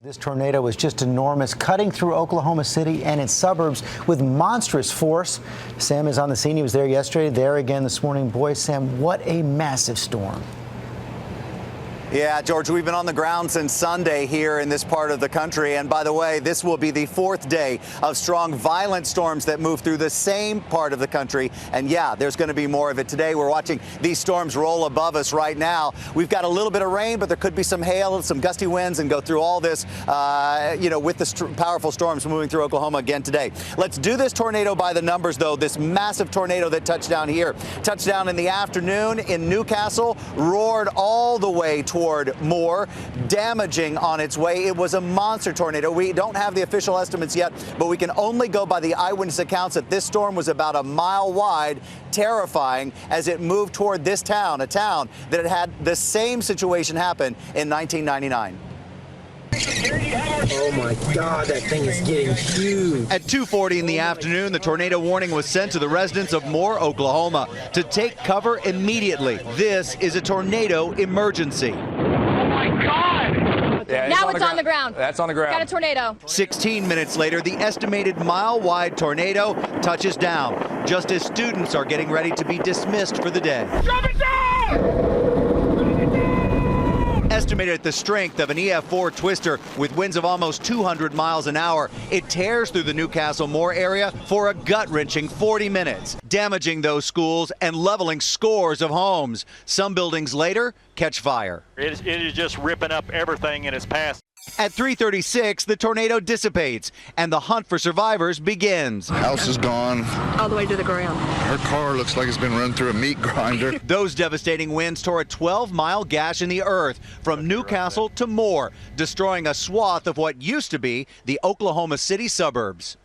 This tornado was just enormous, cutting through Oklahoma City and its suburbs with monstrous force. Sam is on the scene. He was there yesterday, there again this morning. Boy, Sam, what a massive storm. Yeah, George, we've been on the ground since Sunday here in this part of the country. And by the way, this will be the fourth day of strong, violent storms that move through the same part of the country. And yeah, there's going to be more of it today. We're watching these storms roll above us right now. We've got a little bit of rain, but there could be some hail, some gusty winds, and go through all this, with the powerful storms moving through Oklahoma again today. Let's do this tornado by the numbers, though. This massive tornado that touched down here, touched down in the afternoon in Newcastle, roared all the way toward Moore, damaging on its way. It was a monster tornado. We don't have the official estimates yet, but we can only go by the eyewitness accounts that this storm was about a mile wide, terrifying as it moved toward this town, a town that had the same situation happen in 1999. Oh my God, that thing is getting huge. At 2:40 in the afternoon, the tornado warning was sent to the residents of Moore, Oklahoma, to take cover immediately. This is a tornado emergency. Oh my God! Yeah, now it's on the ground. That's on the ground. Got a tornado. 16 minutes later, the estimated mile-wide tornado touches down, just as students are getting ready to be dismissed for the day. Drop it down! Estimated at the strength of an EF4 twister with winds of almost 200 miles an hour, it tears through the Newcastle Moore area for a gut-wrenching 40 minutes, damaging those schools and leveling scores of homes. Some buildings later catch fire. It is just ripping up everything in its path. At 3:36, the tornado dissipates and the hunt for survivors begins. House is gone. All the way to the ground. Her car looks like it's been run through a meat grinder. Those devastating winds tore a 12-mile gash in the earth from Newcastle to Moore, destroying a swath of what used to be the Oklahoma City suburbs.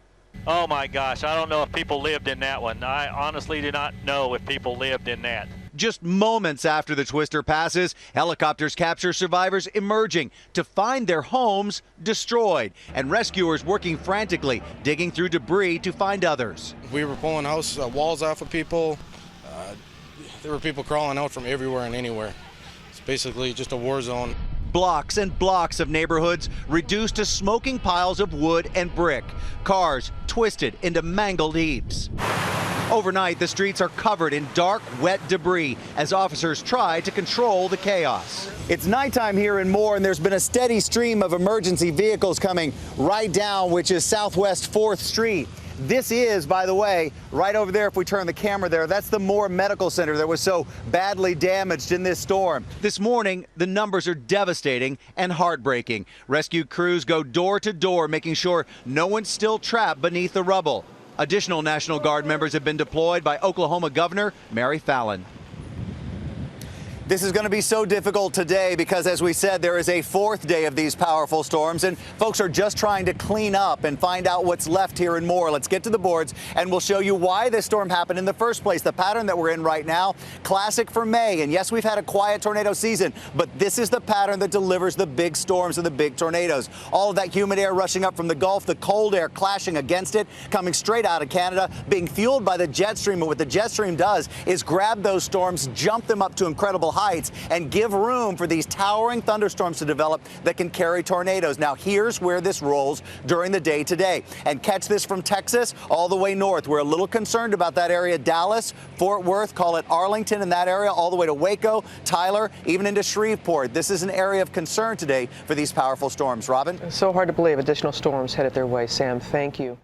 Oh my gosh, I don't know if people lived in that one. I honestly do not know if people lived in that. Just moments after the twister passes, helicopters capture survivors emerging to find their homes destroyed, and rescuers working frantically, digging through debris to find others. We were pulling house walls off of people. There were people crawling out from everywhere and anywhere. It's basically just a war zone. Blocks and blocks of neighborhoods reduced to smoking piles of wood and brick. Cars twisted into mangled heaps. Overnight, the streets are covered in dark, wet debris as officers try to control the chaos. It's nighttime here in Moore, and there's been a steady stream of emergency vehicles coming right down, which is Southwest 4th Street. This is, by the way, right over there, if we turn the camera there, that's the Moore Medical Center that was so badly damaged in this storm. This morning, the numbers are devastating and heartbreaking. Rescue crews go door to door, making sure no one's still trapped beneath the rubble. Additional National Guard members have been deployed by Oklahoma Governor Mary Fallin. This is going to be so difficult today because, as we said, there is a fourth day of these powerful storms, and folks are just trying to clean up and find out what's left here and more. Let's get to the boards, and we'll show you why this storm happened in the first place. The pattern that we're in right now, classic for May. And yes, we've had a quiet tornado season, but this is the pattern that delivers the big storms and the big tornadoes. All of that humid air rushing up from the Gulf, the cold air clashing against it, coming straight out of Canada, being fueled by the jet stream. And what the jet stream does is grab those storms, jump them up to incredible heights, and give room for these towering thunderstorms to develop that can carry tornadoes. Now, here's where this rolls during the day today. And catch this from Texas all the way north. We're a little concerned about that area, Dallas, Fort Worth, call it Arlington in that area, all the way to Waco, Tyler, even into Shreveport. This is an area of concern today for these powerful storms. Robin? So hard to believe additional storms headed their way. Sam, thank you.